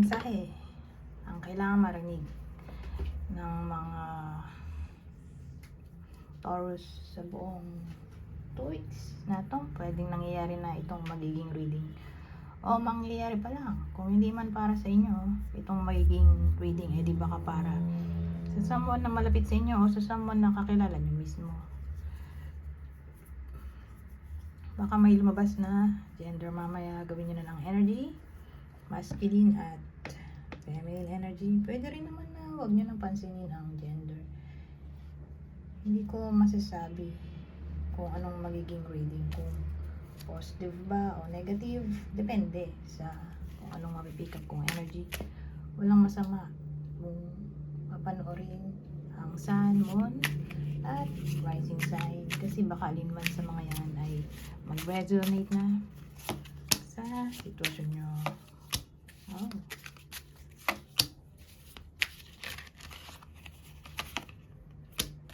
mensahe ang kailangan marinig ng mga Taurus sa buong 2 weeks na to. Pwedeng nangyayari na itong magiging reading o mangyayari pa lang. Kung hindi man para sa inyo itong magiging reading, eh di baka para sa someone na malapit sa inyo o sa someone na kakilala nyo mismo. Baka may lumabas na gender mamaya. Gawin nyo na ng energy, masculine at feminine energy. Pwede rin naman na huwag nyo nang pansinin ang gender. Hindi ko masasabi kung anong magiging reading, kung positive ba o negative. Depende sa kung anong mapipick up kong energy. Walang masama kung papanoorin ang sun, moon at rising sign, kasi baka alinman sa mga yan ay mag-resonate na sa sitwasyon nyo. Oh.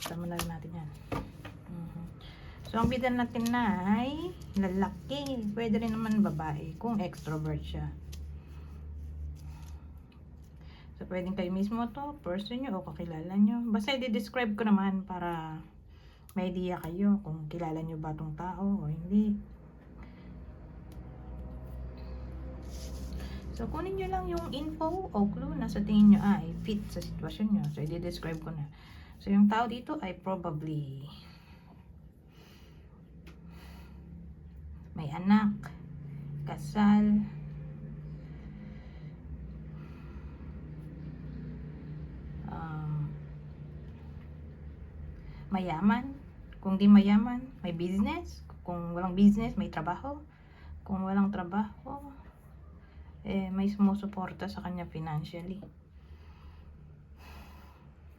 Tama na rin natin yan. So, ang bida natin na ay lalaki. Pwede rin naman babae kung extrovert siya. So, pwedeng kayo mismo to, person nyo o kakilala nyo. Basta i-describe ko naman para may idea kayo kung kilala nyo ba tong tao o hindi. So, kunin nyo lang yung info o clue na sa tingin nyo ay fit sa sitwasyon nyo. So, i-describe ko na. So, yung tao dito ay probably may anak, kasal, mayaman. Kung di mayaman, may business. Kung walang business, may trabaho. Kung walang trabaho, may sumusuporta sa kanya financially.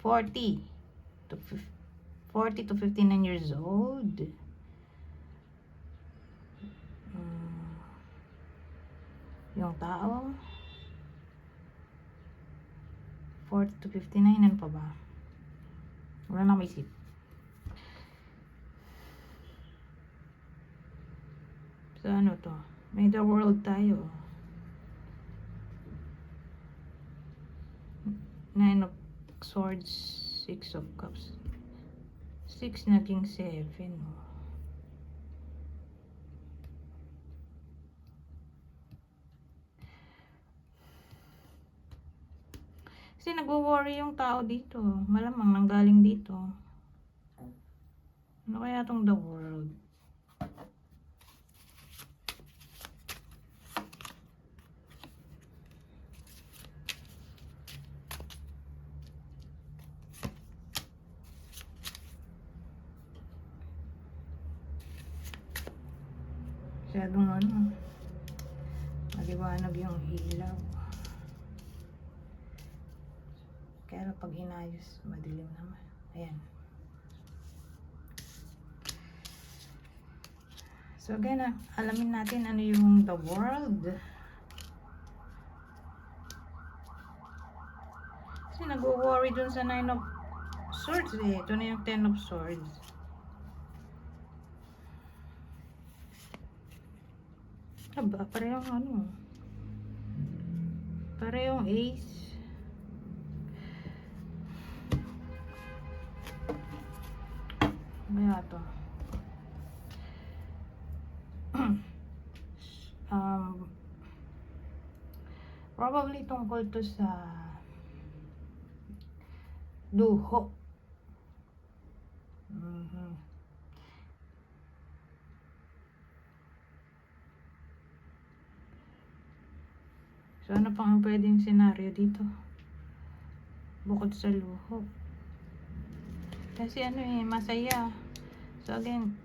40 to 59 years old. Yung tao 40 to 59, ano pa ba? Wala na maisip. So ano to? May the world tayo. 9 of swords, 6 of cups. 6 naging 7. Kasi nagwo-worry yung tao dito. Malamang nanggaling dito. Ano kaya tong the world? Masyadong ano, maliwanag yung ilaw. Kaya pag inayos, madilim naman. Ayan. So again, alamin natin ano yung the world. Kasi nag-worry dun sa 9 of swords eh. Ito na yung 10 of swords. Aba, parehong ano. Parehong ace. Kaya to. Probably tungkol to sa luho. So, ano pang pwedeng senaryo dito? Bukod sa luho. Kasi ano eh, masaya. So, again,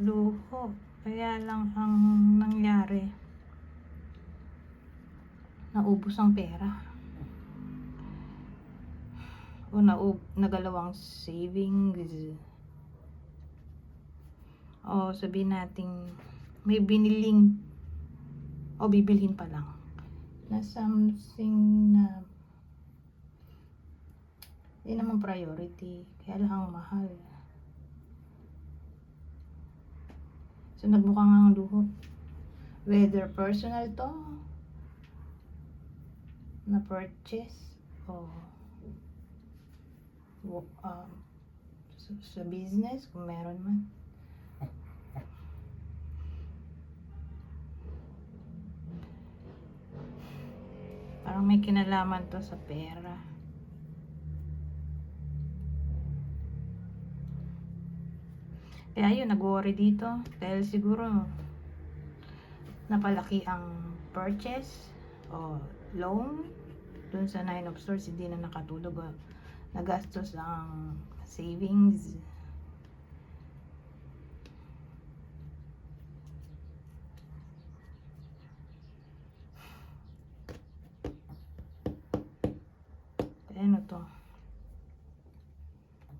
luho. Kaya lang ang nangyari, naubos ang pera. O nagalawang savings. O sabihin natin, may biniling o bibilhin pa lang na something na hindi naman priority, kaya lang ang mahal. So nagbukang ang luho, whether personal to na purchase o sa business kung meron man. Parang may kinalaman to sa pera. Kaya yun, nag-worry dito dahil siguro napalaki ang purchase o loan dun sa 9 of Swords, hindi na nakatulog o nagastos ang savings. Ano to?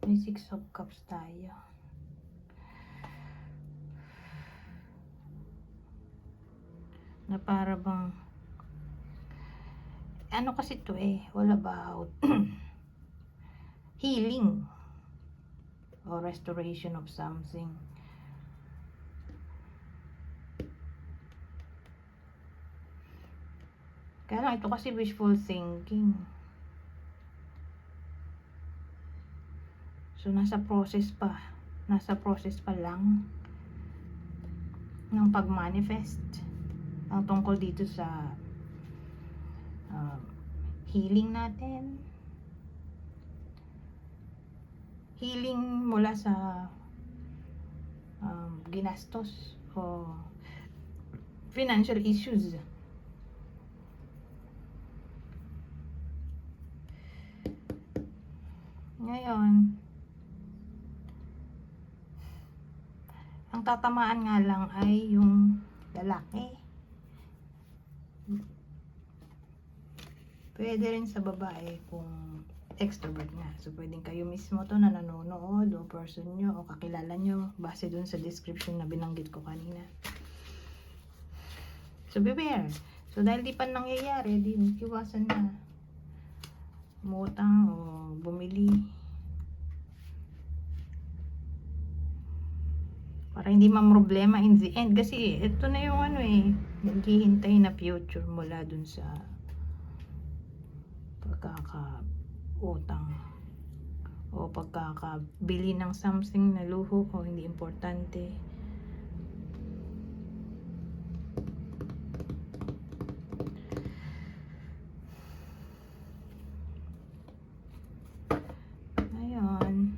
May 6 of Cups tayo. Na para bang ano kasi to all about healing or restoration of something. Kaya lang ito kasi wishful thinking. So nasa process pa lang ng pag-manifest ang tungkol dito sa healing natin. Healing mula sa ginastos o financial issues. Ngayon, ang tatamaan nga lang ay yung lalaki. Pwede rin sa babae kung extrovert nga. So, pwedeng kayo mismo to na nanonood o person nyo o kakilala nyo base dun sa description na binanggit ko kanina. So, beware. So, dahil di pa nangyayari, di iwasan na umutang o bumili. Para hindi problema in the end. Kasi, ito na yung naghihintay na future mula dun sa pagkakautang o pagkakabili ng something na luho o hindi importante. Ngayon,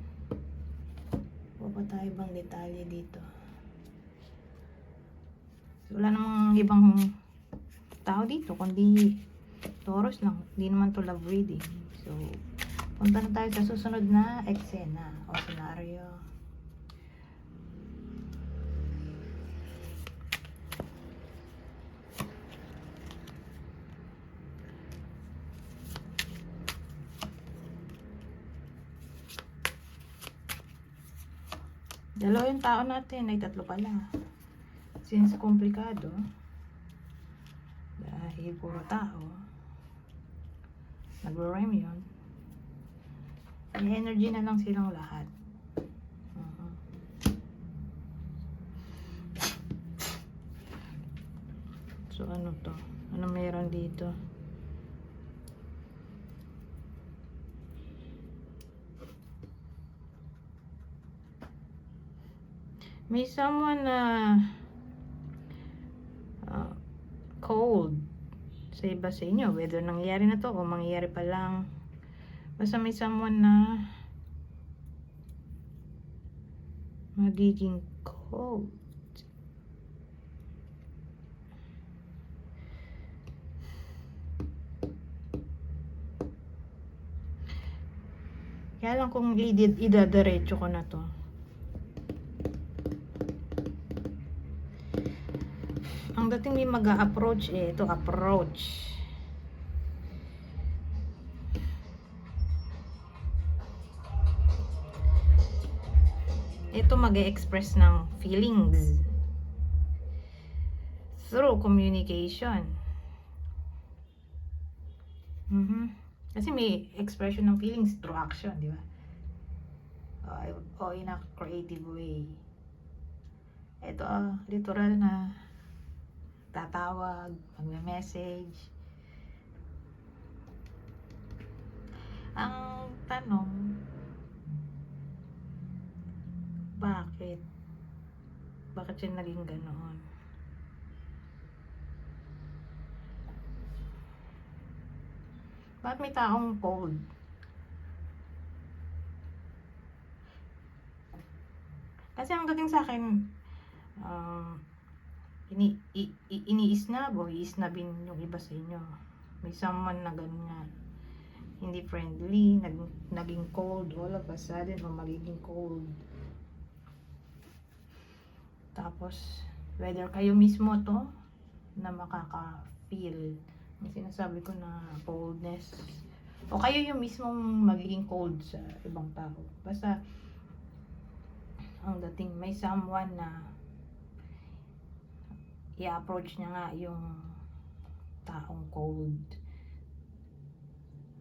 wala tayo bang detalye dito? So, wala namang ibang tao dito kundi Taurus lang, hindi naman to love reading. So, punta na tayo sa susunod na eksena o scenario. Dalawa yung tao natin, ay tatlo pala. Since komplikado, dahil puro tao, nagro-rhyme yun. May energy na lang silang lahat. So ano to? Ano meron dito? May someone na cold sa iba sa inyo, whether nangyayari na to o mangyayari pa lang. Basta may someone na magiging cold. Kaya lang kung idadiretso ko na to, ang dating may mag-a-approach ito approach. Ito mag-e-express ng feelings through communication. Kasi may expression ng feelings through action, di ba? O in a creative way. Ito, literal na tatawag, magme-message. Ang tanong, bakit? Bakit siya naging ganoon? Bakit may taong cold? Kasi ang dating sa akin, iniisnab o iisnabin yung iba sa inyo. May someone na ganyan. Hindi friendly, naging cold all of a sudden o magiging cold. Tapos, whether kayo mismo to na makaka-feel yung sinasabi ko na coldness o kayo yung mismong magiging cold sa ibang tao. Basta, ang dating may someone na i-approach niya nga yung taong cold.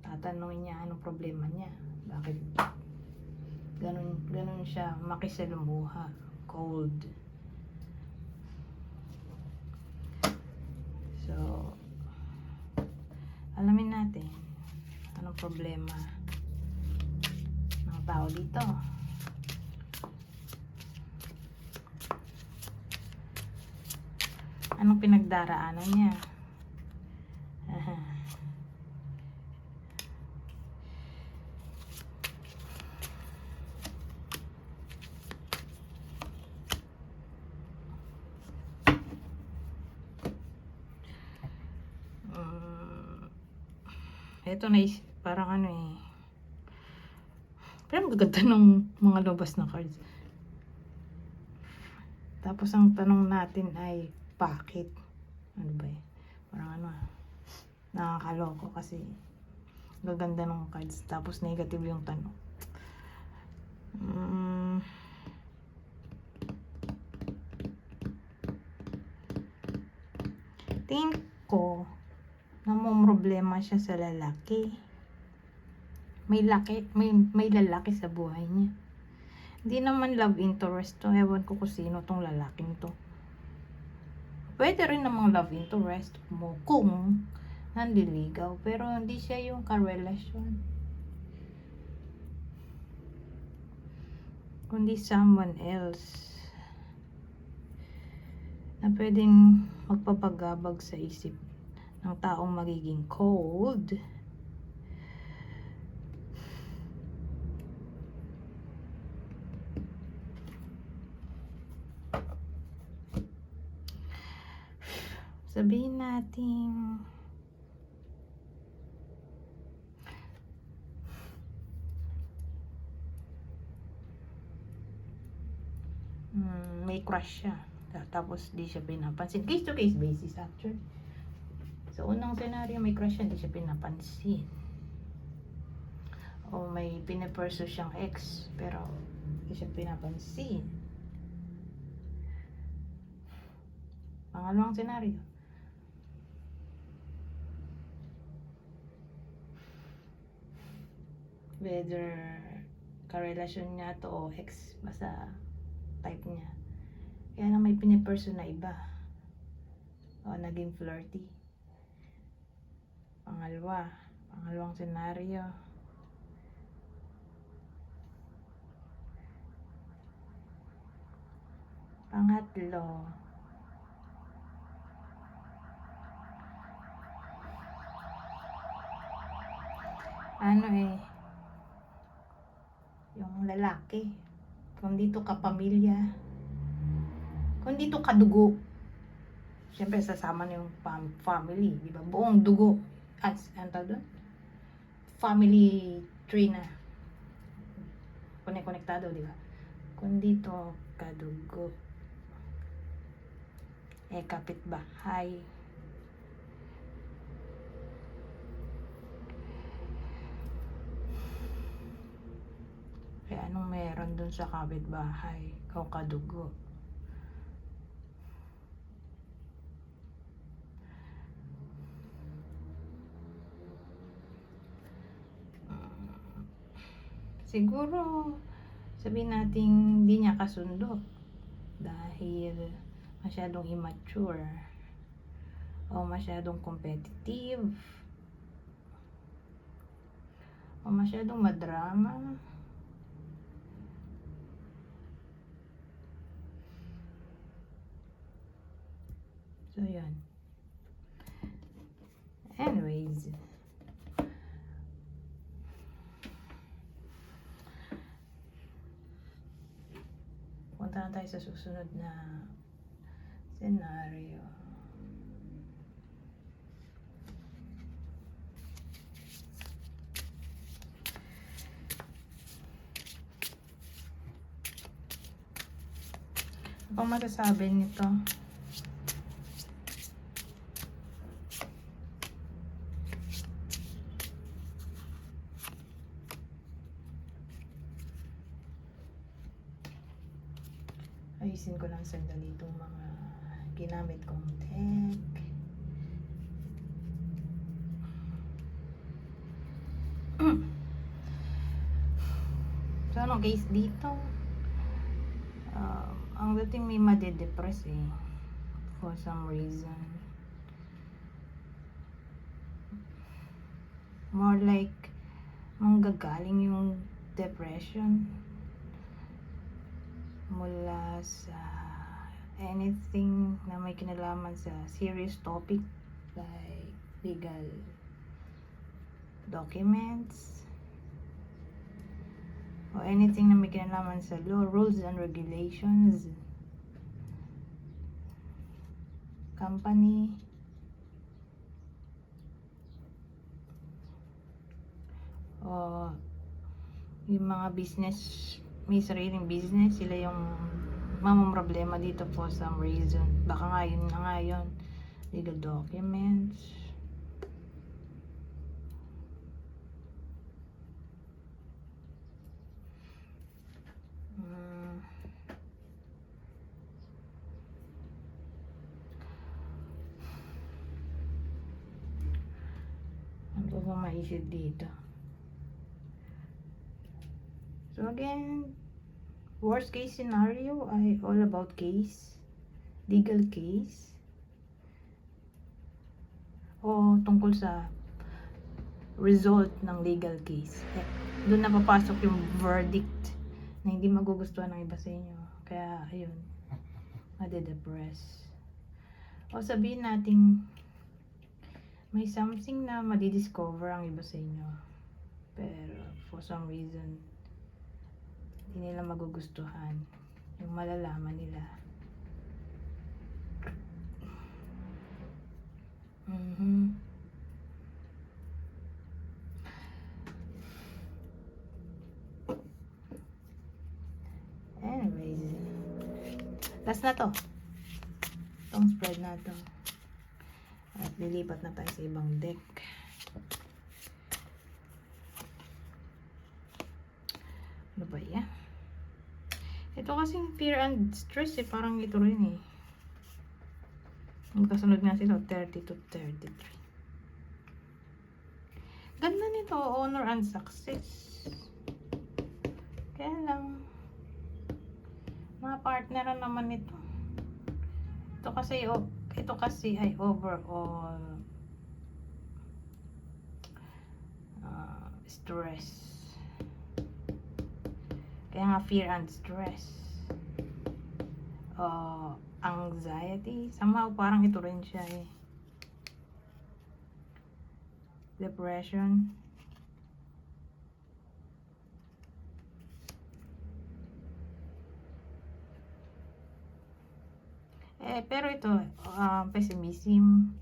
Tatanungin niya anong problema niya. Bakit ganun siya makisalumuha. Cold. So, alamin natin anong problema ng tao dito. Anong pinagdaraanan niya? Ito na parang ano eh. Pero magaganda ng mga labas na cards. Tapos ang tanong natin ay bakit? Ano ba eh? Parang ano nakakaloko kasi gaganda ng cards tapos negative yung tanong. Tingin ko namomroblema siya sa lalaki. May lalaki sa buhay niya. Hindi naman love interest to. Ewan ko kung sino tong lalaking to. Pwede rin namang love interest mo kung nandiligaw. Pero hindi siya yung karelasyon. Kundi someone else na pwedeng magpapagabag sa isip ng taong magiging cold. Sabihin natin may crush siya tapos di siya pinapansin. Case to case basis actually. Sa unang senaryo may crush siya, di siya pinapansin. O may pinapursue siyang ex pero di siya pinapansin. Pangalawang senaryo, whether karelasyon niya to o ex, basta type niya. Kaya na may pinipursue na iba o naging flirty. Pangalawang senaryo, pangatlo, yung lalaki, kung dito ka pamilya, kung dito ka dugo, syempre sasama na yung family, di ba? Buong dugo. Ano doon? Family tree na. Konektado, di ba? Kung dito ka dugo, kapitbahay. Kaya anong meron dun sa kapitbahay? Ikaw kadugo. Siguro sabihin natin hindi niya kasundo dahil masyadong immature o masyadong competitive O masyadong madrama. So, yun. Anyways. Punta na tayo sa susunod na scenario. Ano pang masasabi nito? Ayusin ko lang sandali itong mga ginamit kong deck. So, anong case dito? Ang dating may madedepress eh. For some reason. More like, manggagaling yung depression. Mula sa anything na may kinalaman sa serious topic. Like, legal documents. O anything na may kinalaman sa law, rules and regulations, company, o yung mga business, may sariling business, sila yung mamamroblema dito for some reason. Baka nga yun na nga yun, legal documents. Ano ba maisip dito? So again, worst case scenario ay all about case, legal case, o tungkol sa result ng legal case. Doon na papasok yung verdict na hindi magugustuhan ng iba sa inyo. Kaya ayun, made-depress. O sabihin natin may something na madidiscover ang iba sa inyo, pero for some reason hindi nila magugustuhan yung malalaman nila. Anyways, last na to, itong spread na to, at lilipat na tayo sa ibang deck. Ano ba yan? Ito kasing fear and stress eh, parang ito rin eh. Magkasunod nga sila, 30 to 33. Ganda nito, honor and success. Kaya lang, mga partner naman ito. Ito kasi ay overall stress. Kaya nga fear and stress. Anxiety. Somehow parang ito rin siya eh. Depression. Pero ito, pessimism.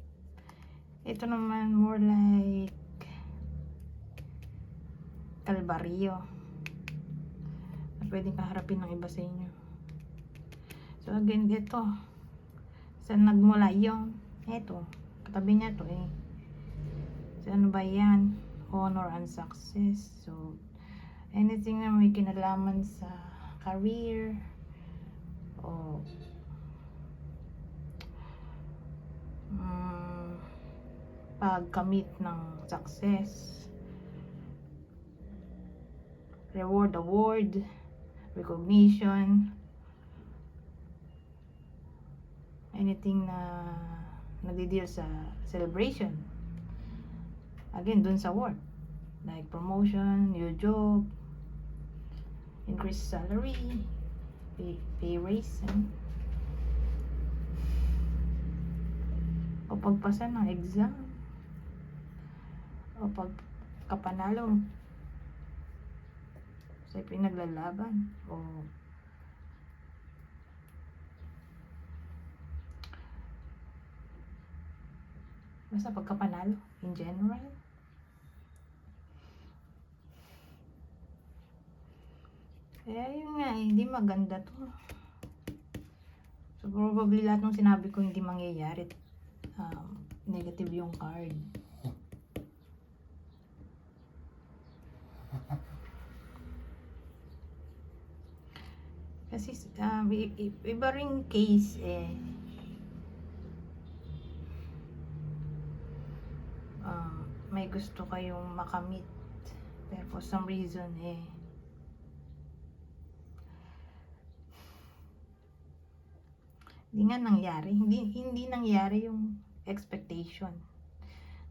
Ito naman more like kalbaryo. Pwedeng kaharapin ng iba sa inyo. So again, ito, saan nagmula yung ito, katabi niya to eh. So ano ba yan? Honor and success. So anything na may kinalaman sa career o pagkamit ng success, award, recognition, anything na nagdi-deal sa celebration. Again, dun sa work. like promotion, new job, increased salary, pay raise, o pagpasa ng exam, o pagkapanalo sa pinaglalaban, o basta pagkapanalo in general. Kaya yun nga hindi maganda to. So probably lahat ng sinabi ko hindi mangyayari. Negative yung card. Kasi iba ring case may gusto kayong makamit pero for some reason hindi nga nangyari, hindi nangyari yung expectation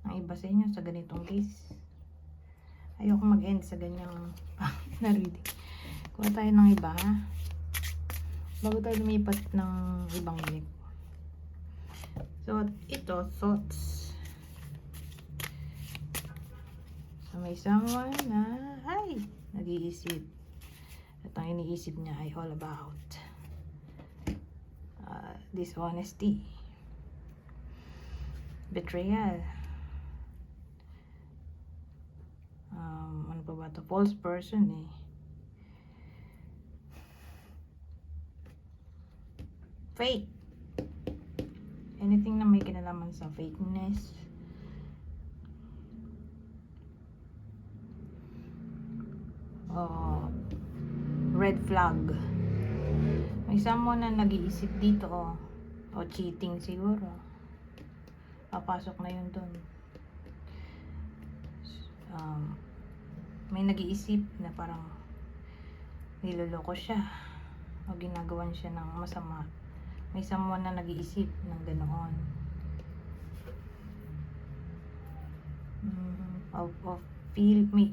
ng iba sa inyo sa ganitong case. Ayoko mag-end sa ganyang na reading. Kuha tayo ng iba bago tayo lumipat ng ibang deck. So ito, thoughts. So may someone na nag-iisip at ang iniisip niya ay all about dishonesty, betrayal, ano pa ba to, false person fake, anything na may kinalaman sa fakeness, red flag. May someone na nag-iisip dito o cheating siguro. Papasok na yun dun. May nag-iisip na parang niloloko siya o ginagawan siya ng masama. May someone na nag-iisip ng ganoon.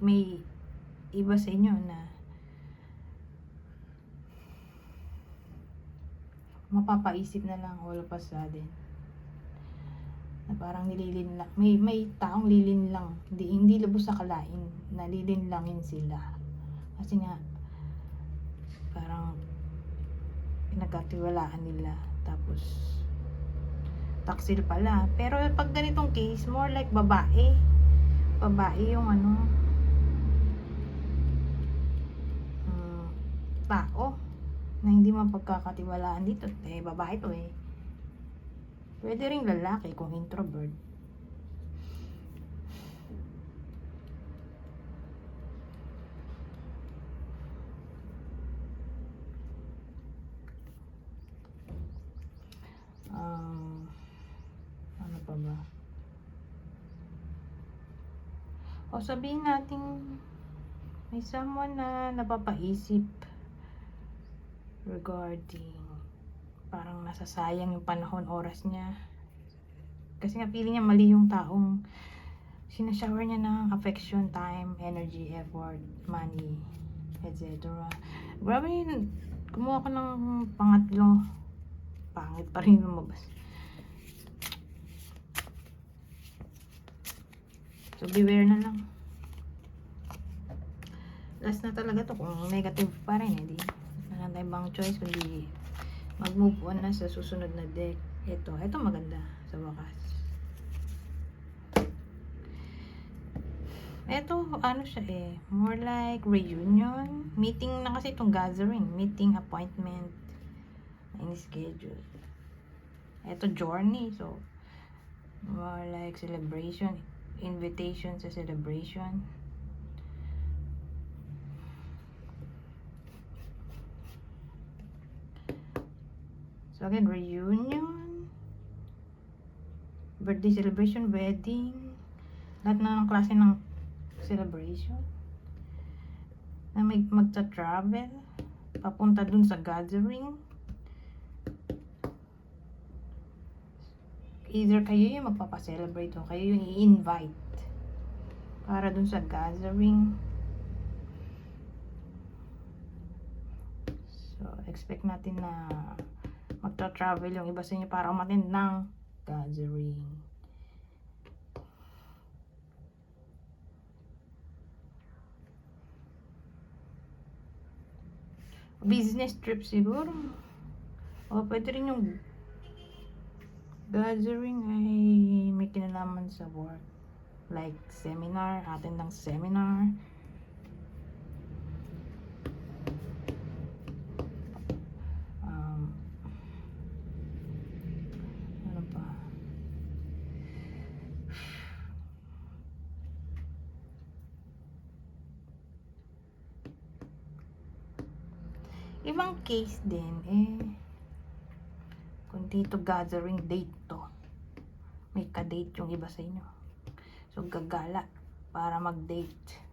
May iba sa inyo na mapapaisip na lang all of a sudden na parang nililinlang, may taong lilinlang, hindi lubos sa kalain, nalilinlangin sila kasi nga parang pinagkatiwalaan nila tapos taksil pala. Pero pag ganitong case, more like babae yung tao na hindi mapagkakatiwalaan dito. Babae to pwede ring lalaki kung introvert. Ano pa ba? O sabihin natin may someone na napapaisip regarding parang nasasayang yung panahon, oras niya. Kasi nga feeling niya mali yung taong sinashower niya ng affection, time, energy, effort, money, etc. Grabe yun. Kumuha ko ng pangatlo. Pangit pa rin lumabas. So beware na lang. Last na talaga to. Kung negative pa rin di wala tayong ibang choice kundi mag-move on na sa susunod na deck. Ito maganda sa wakas. Ito siya more like reunion, meeting na kasi itong gathering, meeting, appointment, in schedule. Ito journey, so more like celebration, invitation sa celebration. So again, reunion, birthday celebration, wedding, lahat na ng klase ng celebration. Na magta-travel, papunta dun sa gathering. Either kayo yung magpapa-celebrate o kayo yung i-invite para dun sa gathering. So, expect natin na magta-travel yung iba sa inyo para umattend ng gathering. Business trip siguro. O, pwede rin yung gathering ay may kinalaman sa work. Like seminar, attend ng seminar. Ano pa? Ibang case din kung dito gathering date to, may ka-date yung iba sa inyo, so gagala para mag-date.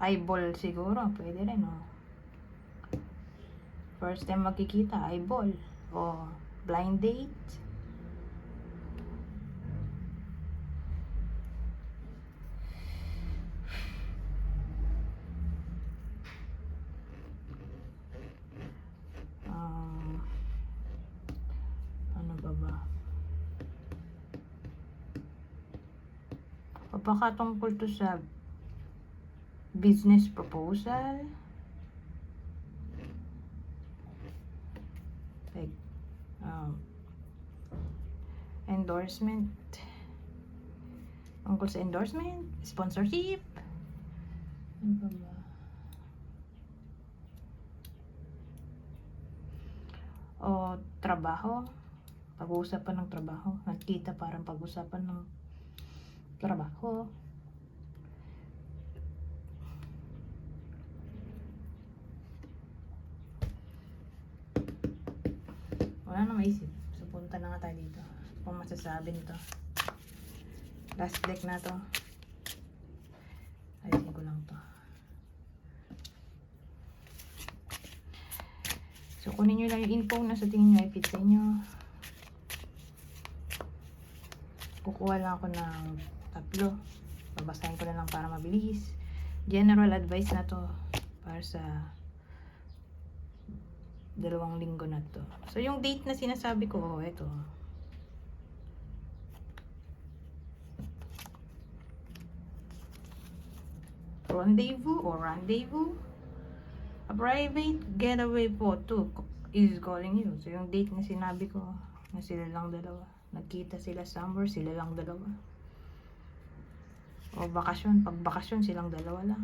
Eyeball siguro pwede rin, first time magkikita, eyeball o blind date. Ano ba? Papakatungkol to sa business proposal, like endorsement, tungkol sa endorsement, sponsorship. Ano ba? O trabaho, pag-uusapan ng trabaho, nagkita parang pag-uusapan ng trabaho. Wala na maisip, so punta na nga tayo dito kung masasabi nito. Last deck na to, ayusin ko lang to. So kunin nyo lang yung info na sa tingin nyo ay fit sa inyo. Kukuha lang ako ng 3, babasahin ko na lang para mabilis. General advice na to para sa 2 linggo na to. So yung date na sinasabi ko, ito. Rendezvous. A private getaway photo is calling you. So yung date na sinabi ko, na sila lang dalawa. Nagkita sila somewhere, sila lang dalawa. O bakasyon, pag bakasyon silang dalawa lang.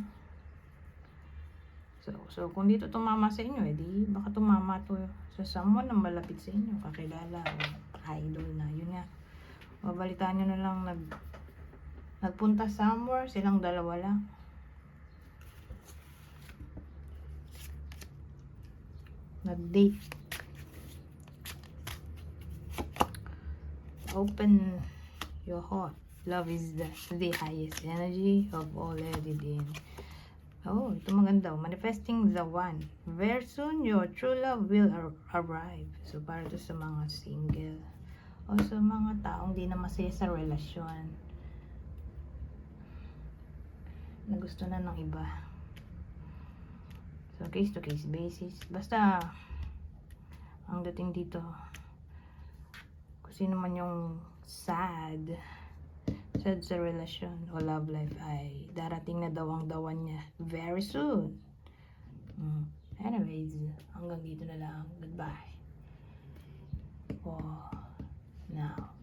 So kung dito tumama sa inyo, edi baka tumama to sa someone na malapit sa inyo, kakilala o idol na. Yun nga, mabalitaan nyo na lang nagpunta somewhere, silang dalawa lang. Nag-date. Open your heart. Love is the highest energy of all headed in. Oh, ito maganda. Manifesting the one. Very soon, your true love will arrive. So, para to sa mga single. O sa mga taong di na masaya sa relasyon. Na gusto na ng iba. So, case to case basis. Basta, ang dating dito, kung sino man yung sad sa relasyon o love life ay darating na daw ang dawan niya very soon. Anyways, hanggang dito na lang. Goodbye for now.